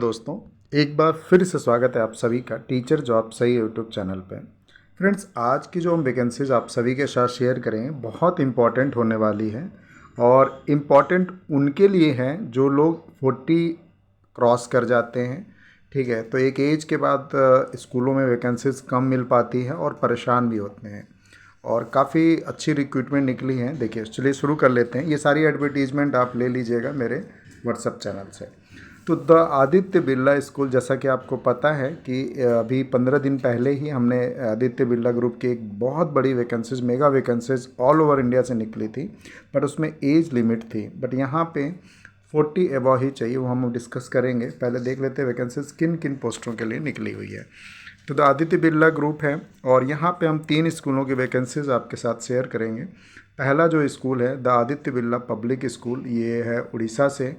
दोस्तों, एक बार फिर से स्वागत है आप सभी का टीचर जॉब सही यूट्यूब चैनल पे। फ्रेंड्स, आज की जो हम वैकेंसीज आप सभी के साथ शेयर करें बहुत इंपॉर्टेंट होने वाली है और इम्पॉर्टेंट उनके लिए हैं जो लोग 40 क्रॉस कर जाते हैं। ठीक है, तो एक एज के बाद स्कूलों में वैकेंसीज कम मिल पाती है और परेशान भी होते हैं और काफ़ी अच्छी रिक्रूटमेंट निकली है। देखिए, चलिए शुरू कर लेते हैं। ये सारी एडवर्टीजमेंट आप ले लीजिएगा मेरे व्हाट्सएप चैनल से। तो द आदित्य बिरला स्कूल, जैसा कि आपको पता है कि अभी 15 दिन पहले ही हमने आदित्य बिरला ग्रुप की एक बहुत बड़ी vacancies, mega vacancies all over India से निकली थी, बट उसमें एज लिमिट थी। बट यहाँ पे 40 एबव ही चाहिए, वो हम डिस्कस करेंगे। पहले देख लेते हैं वैकेंसीज किन किन पोस्टों के लिए निकली हुई है। तो द आदित्य बिरला ग्रुप है और यहाँ पे हम 3 स्कूलों की वैकेंसीज आपके साथ शेयर करेंगे। पहला जो स्कूल है the Aditya Birla public school, ये है उड़ीसा से।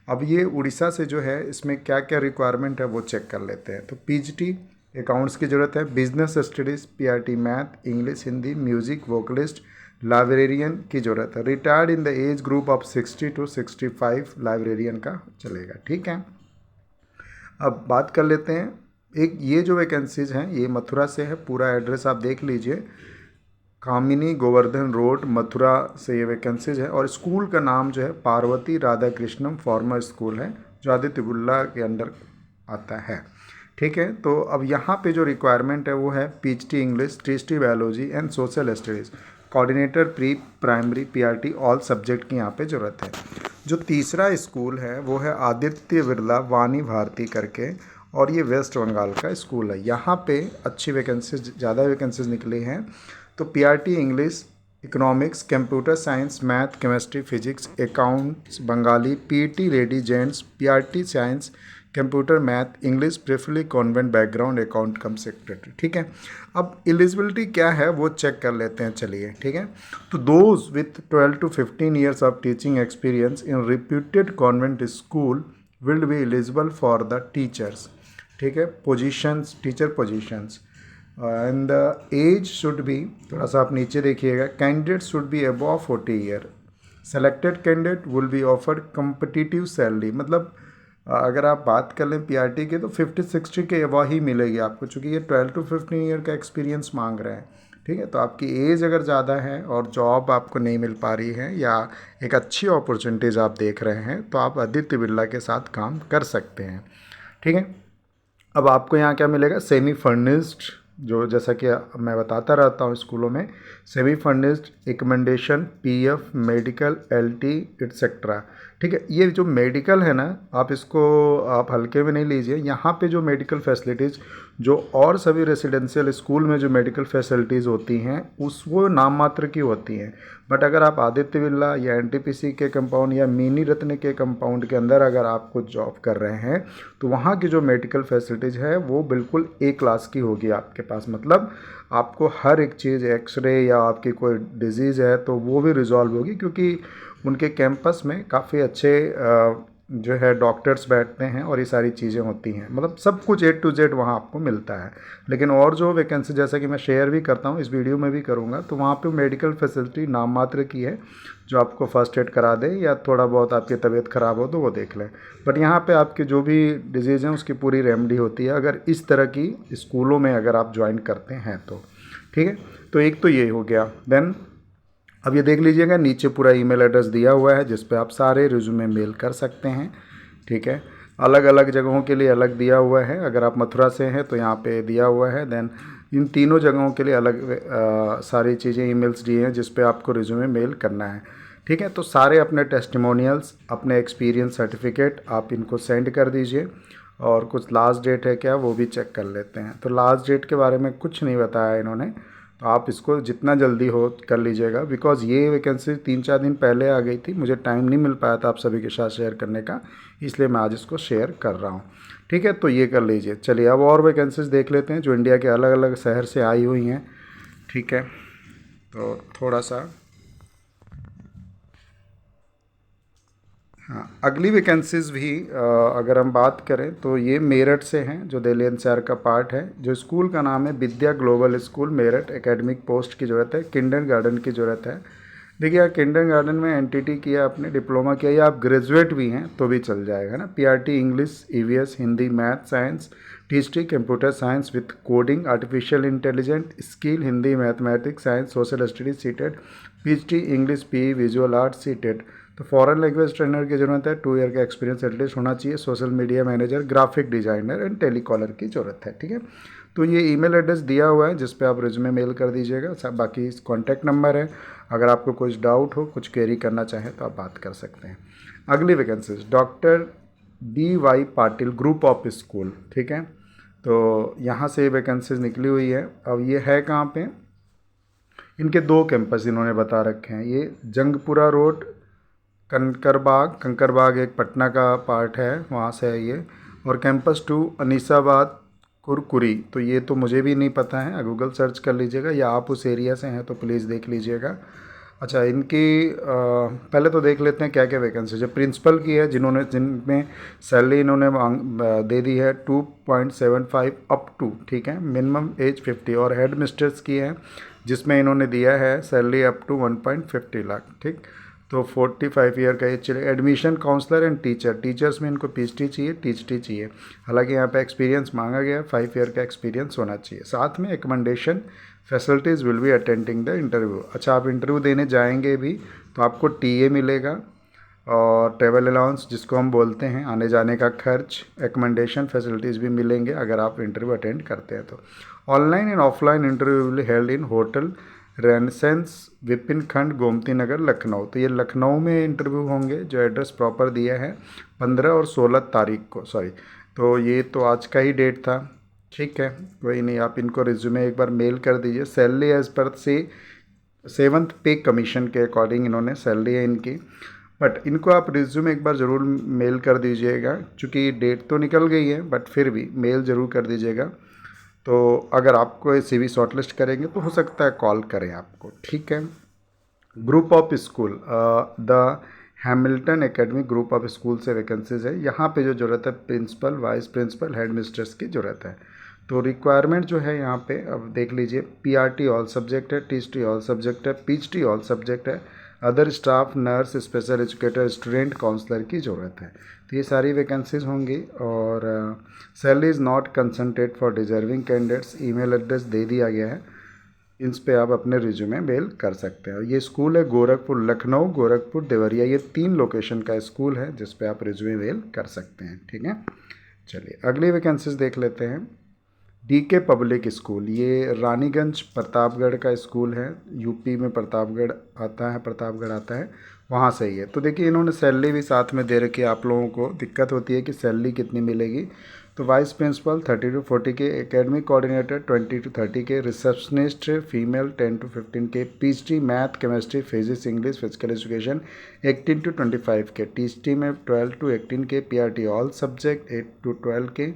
अब ये उड़ीसा से जो है, इसमें क्या क्या रिक्वायरमेंट है वो चेक कर लेते हैं। तो पीजीटी अकाउंट्स की ज़रूरत है, business studies, PRT math, English, Hindi, music, vocalist, librarian की ज़रूरत है। Retired in the age group of 60 to 65 librarian का चलेगा। ठीक है, अब बात कर लेते हैं। एक ये जो वैकेंसीज हैं ये मथुरा से है। पूरा एड्रेस आप देख लीजिए, कामिनी गोवर्धन रोड, मथुरा से ये वैकेंसीज है। और स्कूल का नाम जो है पार्वती राधा कृष्णम फॉर्मर स्कूल है, जो आदित्य बिरला के अंडर आता है। ठीक है, तो अब यहाँ पे जो रिक्वायरमेंट है वो है PhD English, TST biology and social studies, coordinator pre primary, PRT all subject की यहाँ पे ज़रूरत है। जो तीसरा स्कूल है वो है आदित्य बिरला वाणी भारती करके, और ये वेस्ट बंगाल का स्कूल है। यहाँ पे अच्छी वैकेंसीज, ज़्यादा वैकेंसीज निकली हैं। तो PRT English, economics, computer science, math, chemistry, physics, accounts Bengali, PT lady gents, PRT science, computer math, English, preferably convent background, account cum secretary. ठीक है, अब एलिजिबिलिटी क्या है वो चेक कर लेते हैं। चलिए, ठीक है। तो those with 12 to 15 years of teaching experience in reputed convent school will be eligible for the teachers. ठीक है, positions, teacher positions and the age should be, थोड़ा सा आप नीचे देखिएगा, candidate should be above 40 year. Selected candidate will be offered competitive salary. मतलब अगर आप बात कर लें पीआरटी के तो 50-60 के अबव ही मिलेगी आपको, चूँकि ये 12 to 15 ईयर का एक्सपीरियंस मांग रहे हैं। ठीक है, तो आपकी एज अगर ज़्यादा है और जॉब आपको नहीं मिल पा रही है या एक अच्छी अपॉर्चुनिटीज़ आप देख रहे हैं, तो आप आदित्य बिरला के साथ काम कर सकते हैं। ठीक है, अब आपको यहाँ क्या मिलेगा, सेमी फर्निश्ड, जो जैसा कि मैं बताता रहता हूँ स्कूलों में, semi furnished, accommodation, PF, medical, LT etcetera. ठीक है, ये जो मेडिकल है ना, आप इसको आप हल्के में नहीं लीजिए। यहाँ पे जो मेडिकल फैसिलिटीज़ जो और सभी रेसिडेंशियल स्कूल में जो मेडिकल फैसिलिटीज़ होती हैं उस वो नाम मात्र की होती हैं। बट अगर आप आदित्य बिरला या एनटीपीसी के कंपाउंड या मिनी रत्न के कंपाउंड के अंदर अगर आपको जॉब कर रहे हैं तो वहाँ की जो मेडिकल फैसिलिटीज़ है वो बिल्कुल ए क्लास की होगी आपके पास। मतलब आपको हर एक चीज़, एक्सरे या आपकी कोई डिजीज़ है तो वो भी रिजॉल्व होगी, क्योंकि उनके कैंपस में काफ़ी अच्छे जो है डॉक्टर्स बैठते हैं और ये सारी चीज़ें होती हैं। मतलब सब कुछ A to Z वहाँ आपको मिलता है। लेकिन और जो वैकेंसी, जैसा कि मैं शेयर भी करता हूँ, इस वीडियो में भी करूँगा, तो वहाँ पे मेडिकल फैसिलिटी नाम मात्र की है, जो आपको फर्स्ट एड करा दे या थोड़ा बहुत आपकी तबीयत ख़राब हो तो वो देख लें। बट यहाँ पे आपकी जो भी डिजीज़ हैं उसकी पूरी रेमेडी होती है अगर इस तरह की स्कूलों में अगर आप ज्वाइन करते हैं तो। ठीक है, तो एक तो ये हो गया। देन अब ये देख लीजिएगा, नीचे पूरा ईमेल एड्रेस दिया हुआ है जिस पे आप सारे रिज्यूमे मेल कर सकते हैं। ठीक है, अलग अलग जगहों के लिए अलग दिया हुआ है। अगर आप मथुरा से हैं तो यहाँ पे दिया हुआ है। देन इन तीनों जगहों के लिए अलग सारी चीज़ें ईमेल्स दिए हैं जिस पे आपको रिज्यूमे मेल करना है। ठीक है, तो सारे अपने टेस्टिमोनियल्स, अपने एक्सपीरियंस सर्टिफिकेट आप इनको सेंड कर दीजिए। और कुछ लास्ट डेट है क्या वो भी चेक कर लेते हैं। तो लास्ट डेट के बारे में कुछ नहीं बताया इन्होंने, तो आप इसको जितना जल्दी हो कर लीजिएगा, बिकॉज़ ये वैकेंसी 3-4 दिन पहले आ गई थी, मुझे टाइम नहीं मिल पाया था आप सभी के साथ शेयर करने का, इसलिए मैं आज इसको शेयर कर रहा हूँ। ठीक है, तो ये कर लीजिए। चलिए, अब और वैकेंसीज देख लेते हैं जो इंडिया के अलग अलग शहर से आई हुई हैं। ठीक है, तो थोड़ा सा हाँ, अगली वैकेंसीज़ भी अगर हम बात करें तो ये मेरठ से हैं, जो दिल्ली एनसीआर का पार्ट है। जो स्कूल का नाम है Vidya global school Meerut. Academic post की ज़रूरत है, किंडरगार्टन की ज़रूरत है। देखिए, आप किंडरगार्टन में एनटीटी किया, आपने डिप्लोमा किया या आप ग्रेजुएट भी हैं तो भी चल जाएगा ना। PRT English, EVS Hindi, math science, TST computer science with coding, artificial intelligent, skill Hindi, mathematics, science, social studies CTET, PhD English, PE, visual arts CTET. तो फॉरेन लैंग्वेज ट्रेनर की जरूरत है, 2 ईयर का एक्सपीरियंस एटलीस्ट होना चाहिए, social media manager, graphic designer and telecaller की ज़रूरत है, ठीक है। तो ये ईमेल एड्रेस दिया हुआ है जिस पे आप रिज्यूमे मेल कर दीजिएगा। सब बाकी कॉन्टैक्ट नंबर है, अगर आपको कुछ डाउट हो, कुछ क्वेरी करना चाहें तो आप बात कर सकते हैं। अगली vacancies doctor DY Patil group of school, ठीक है। तो यहाँ से वैकेंसीज निकली हुई है। अब ये है कहाँ पे, इनके 2 कैंपस इन्होंने बता रखे हैं। ये जंगपुरा रोड कंकरबाग एक पटना का पार्ट है, वहाँ से है ये। और कैंपस 2 अनीसाबाद कुरकुरी, तो ये तो मुझे भी नहीं पता है, गूगल सर्च कर लीजिएगा, या आप उस एरिया से हैं तो प्लीज़ देख लीजिएगा। अच्छा, इनकी पहले तो देख लेते हैं क्या क्या वैकेंसी जो प्रिंसिपल की है, जिनमें सैलरी इन्होंने दे दी है 2.75 अप टू, ठीक है, मिनिमम एज 50। और हेड मिस्ट्रेस की है जिसमें इन्होंने दिया है सैलरी अप टू 1.50 लाख, ठीक। तो 45 ईयर का एज चले। एडमिशन काउंसलर एंड टीचर्स में इनको पीएचडी चाहिए, टीएचडी चाहिए। हालांकि यहाँ पे एक्सपीरियंस मांगा गया, 5 ईयर का एक्सपीरियंस होना चाहिए। साथ में accommodation facilities will be attending the interview. अच्छा, आप इंटरव्यू देने जाएंगे भी तो आपको टीए मिलेगा और ट्रेवल अलाउंस जिसको हम बोलते हैं, आने जाने का खर्च, एकमेंडेशन फैसिलिटीज़ भी मिलेंगे अगर आप इंटरव्यू अटेंड करते हैं तो। Online and offline interview will held in hotel renaissance Vipin खंड, गोमती नगर, लखनऊ। तो ये लखनऊ में इंटरव्यू होंगे, जो एड्रेस प्रॉपर दिया है 15 और 16 तारीख को, सॉरी, तो ये तो आज का ही डेट था, ठीक है। वही नहीं, आप इनको रिज्यूमे एक बार मेल कर दीजिए। सैलरी एज पर से 7th पे कमीशन के अकॉर्डिंग इन्होंने सैलरी है इनकी, बट इनको आप रिज्यूमे एक बार ज़रूर मेल कर दीजिएगा, क्योंकि डेट तो निकल गई है बट फिर भी मेल ज़रूर कर दीजिएगा। तो अगर आपको सीवी शॉर्टलिस्ट करेंगे तो हो सकता है कॉल करें आपको, ठीक है। Group of school the Hamilton academy group of school से वैकेंसीज है। यहाँ पे जो ज़रूरत है principal, vice principal, head mistress की ज़रूरत है। तो रिक्वायरमेंट जो है यहाँ पे अब देख लीजिए, पीआरटी ऑल सब्जेक्ट है, टीएसटी ऑल सब्जेक्ट है, पीएचडी ऑल सब्जेक्ट है, other staff, nurse, special educator, student counsellor की ज़रूरत है। तो ये सारी वैकेंसीज होंगी। और salary is not constraint for deserving candidates. Email address दे दिया गया है, इन पे आप अपने रिज्यूमे मेल कर सकते हैं। ये स्कूल है गोरखपुर, लखनऊ, गोरखपुर, देवरिया, ये 3 लोकेशन का स्कूल है जिस पे आप रिज्यूमे मेल कर सकते हैं, ठीक है। चलिए अगली वैकेंसीज देख लेते हैं। डीके पब्लिक स्कूल, ये रानीगंज प्रतापगढ़ का स्कूल है, यूपी में प्रतापगढ़ आता है, वहाँ से ही है। तो देखिए, इन्होंने सैलरी भी साथ में दे रखी है। आप लोगों को दिक्कत होती है कि सैलरी कितनी मिलेगी, तो वाइस प्रिंसिपल 30 to 40 के, एकेडमिक कोऑर्डिनेटर 20 to 30 के, रिसेप्शनिस्ट फीमेल 10 to 15 के, PhD math, chemistry, physics, English, physical education 18 to 25 के, टीएचडी में 12 to 18 के, पीआरटी ऑल सब्जेक्ट 8 to 12 के,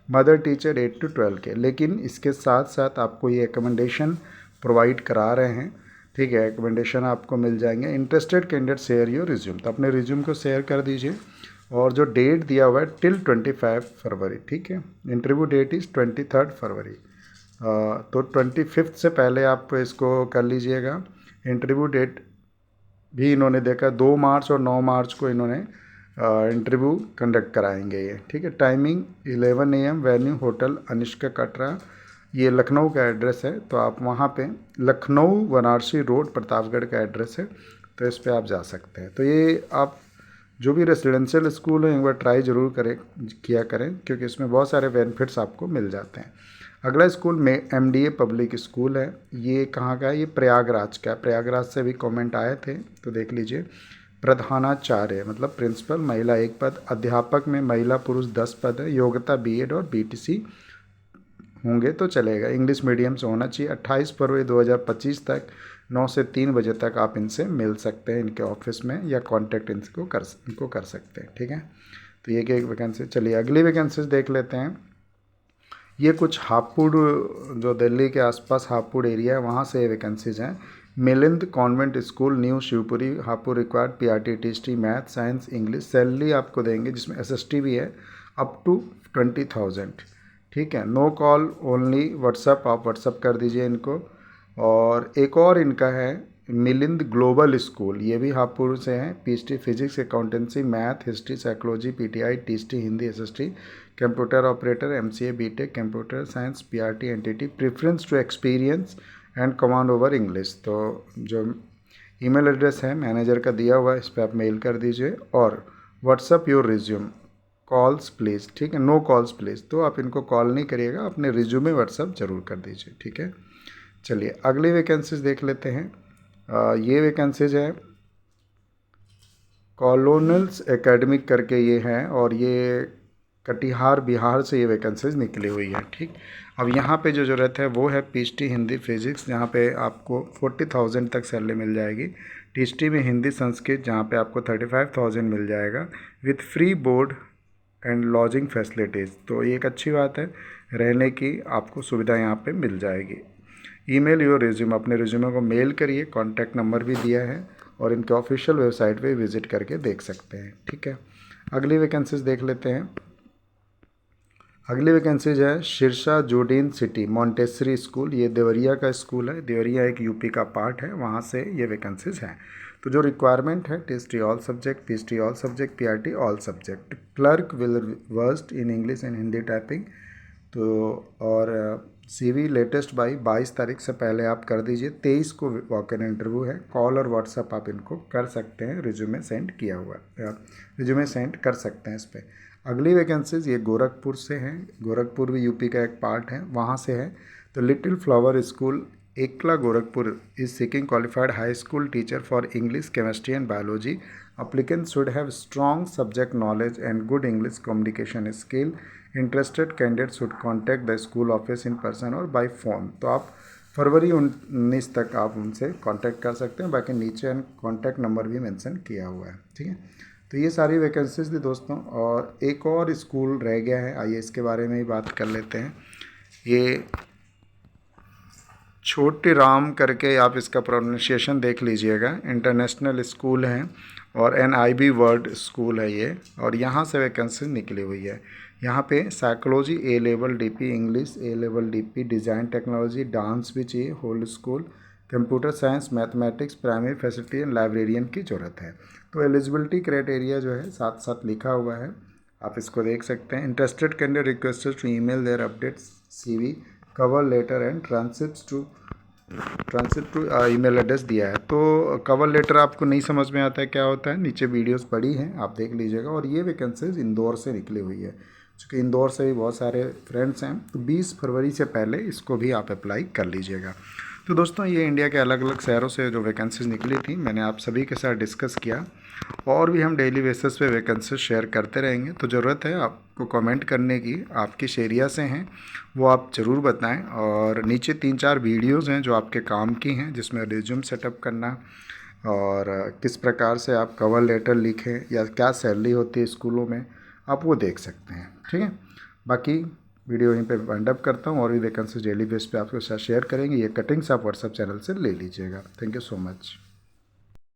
मदर टीचर 8 to 12 के। लेकिन इसके साथ साथ आपको ये रिकमेंडेशन प्रोवाइड करा रहे हैं, ठीक है, रिकमेंडेशन आपको मिल जाएंगे। Interested candidate share your resume, तो अपने रिज्यूम को शेयर कर दीजिए। और जो डेट दिया हुआ है टिल 25 फरवरी, ठीक है। इंटरव्यू डेट इज़ 23 फरवरी, तो 25 से पहले आप इसको कर लीजिएगा। इंटरव्यू डेट भी इन्होंने देखा 2 मार्च और 9 मार्च को इन्होंने इंटरव्यू कंडक्ट कराएंगे ये, ठीक है। Timing 11 AM, venue hotel Anishka Katra, ये लखनऊ का एड्रेस है। तो आप वहाँ पे लखनऊ वाराणसी रोड प्रतापगढ़ का एड्रेस है, तो इस पर आप जा सकते हैं। तो ये आप जो भी रेसिडेंशियल स्कूल है एक बार ट्राई ज़रूर किया करें, क्योंकि इसमें बहुत सारे बेनिफिट्स आपको मिल जाते हैं। अगला स्कूल में MDA पब्लिक स्कूल है। ये कहाँ का है, ये प्रयागराज का है। प्रयागराज से भी कमेंट आए थे, तो देख लीजिए। प्रधानाचार्य मतलब प्रिंसिपल, महिला 1 पद, अध्यापक में महिला पुरुष 10 पद है, योग्यता BEd और BTC होंगे तो चलेगा, इंग्लिश मीडियम से होना चाहिए। 28 फरवरी 2025 तक 9 से 3 बजे तक आप इनसे मिल सकते हैं, इनके ऑफिस में, या कांटेक्ट इनको कर सकते हैं, ठीक है। तो ये एक वैकेंसी। चलिए अगली वैकेंसीज देख लेते हैं। ये कुछ हापुड़, जो दिल्ली के आसपास हापुड़ एरिया है, वहाँ से वैकेंसीज हैं। Milind convent school, new Shivpuri, Hapur, required PRT, TST, math, science, English. Salary आपको देंगे जिसमें SST भी है, अप टू 20,000, ठीक है। नो कॉल ओनली व्हाट्सअप, आप व्हाट्सअप कर दीजिए इनको। और एक और इनका है मिलिंद ग्लोबल स्कूल, ये भी हापुड़ से हैं। PhD physics, accountancy, math, history, psychology, PTI, TST Hindi, SST, computer operator, MCA, BTech, computer science, PRT, NTT, preference to experience and command over English. तो जो ईमेल एड्रेस है मैनेजर का दिया हुआ है, इस पर आप मेल कर दीजिए। और WhatsApp your resume, calls please, ठीक है, नो कॉल्स प्लीज़, तो आप इनको कॉल नहीं करिएगा, अपने रिज्यूमे व्हाट्सअप ज़रूर कर दीजिए, ठीक है। चलिए अगली वैकेंसीज देख लेते हैं। ये वैकेंसीज है कॉलोनल्स एकेडमिक करके ये हैं, और ये कटिहार बिहार से ये वैकेंसीज निकली हुई है, ठीक। अब यहाँ पे जो ज़रूरत है वो है पीएचडी हिंदी फिजिक्स, जहाँ पे आपको 40,000 तक सैलरी मिल जाएगी। टीएसटी में हिंदी संस्कृत, जहाँ पे आपको 35,000 मिल जाएगा with free board and lodging facilities. तो ये एक अच्छी बात है, रहने की आपको सुविधा यहाँ पे मिल जाएगी। ईमेल योर रिज्यूम, अपने रिज्यूमे को मेल करिए, कॉन्टैक्ट नंबर भी दिया है, और इनके ऑफिशियल वेबसाइट पे विजिट करके देख सकते हैं, ठीक है। अगली वैकेंसीज देख लेते हैं। अगली वैकेंसीज है शिरसा जूडीन सिटी मॉन्टेसरी स्कूल, ये देवरिया का स्कूल है। देवरिया एक यूपी का पार्ट है, वहाँ से ये वैकेंसीज हैं। तो जो रिक्वायरमेंट है, TST all subject, PhD all subject, PRT all subject, clerk will versed in English and Hindi typing. तो और सीवी लेटेस्ट बाई 22 तारीख से पहले आप कर दीजिए। 23 को वॉक इन इंटरव्यू है। कॉल और व्हाट्सअप आप इनको कर सकते हैं, रिज्यूमे सेंड किया हुआ है, रिज्यूमे सेंड कर सकते हैं इस पर। अगली वैकेंसीज ये गोरखपुर से हैं। गोरखपुर भी यूपी का एक पार्ट है, वहाँ से है। तो लिटिल फ्लावर स्कूल एकला Gorakhpur is seeking qualified high school teacher for English, chemistry and biology. Applicants should have strong subject knowledge and good English communication skill. Interested candidates should contact the school office in person or by phone. तो आप फरवरी 19 तक आप उनसे contact कर सकते हैं। बाकी नीचे कॉन्टैक्ट नंबर भी मेंशन किया हुआ है, ठीक है। तो ये सारी वैकेंसीज थी दोस्तों, और एक और स्कूल रह गया है, आइए इसके बारे में ही बात कर लेते हैं। ये छोटे राम करके आप इसका प्रोनाउंसिएशन देख लीजिएगा, इंटरनेशनल स्कूल है और NIB वर्ड स्कूल है ये, और यहाँ से वैकेंसी निकली हुई है। यहाँ पे psychology A level DP, English A level DP, design technology, dance भी चाहिए, whole school, computer science, mathematics, primary facility and librarian की ज़रूरत है। तो एलिजिबिलिटी क्राइटेरिया जो है साथ साथ लिखा हुआ है, आप इसको देख सकते हैं। Interested candidate requested to email their updates, CV, cover letter and transcript to email address दिया है। तो कवर लेटर आपको नहीं समझ में आता है क्या होता है, नीचे वीडियोस पड़ी हैं, आप देख लीजिएगा। और ये वैकेंसीज इंदौर से निकली हुई है, क्योंकि इंदौर से भी बहुत सारे फ्रेंड्स हैं। तो 20 फरवरी से पहले इसको भी आप अप्लाई कर लीजिएगा। तो दोस्तों ये इंडिया के अलग अलग शहरों से जो वैकेंसीज निकली थी मैंने आप सभी के साथ डिस्कस किया, और भी हम डेली बेसिस पे वैकेंसीज शेयर करते रहेंगे। तो ज़रूरत है आपको कमेंट करने की, आप किस एरिया से हैं वो आप ज़रूर बताएं। और नीचे 3-4 वीडियोज़ हैं जो आपके काम की हैं, जिसमें रिज्यूम सेटअप करना और किस प्रकार से आप कवर लेटर लिखें या क्या सैलरी होती है स्कूलों में, आप वो देख सकते हैं, ठीक है। बाकी वीडियो यहीं पे वाइंड अप करता हूँ, और भी वैकेंसी डेली बेस पे आपके साथ शेयर करेंगे। ये कटिंग्स आप व्हाट्सएप चैनल से ले लीजिएगा। Thank you so much.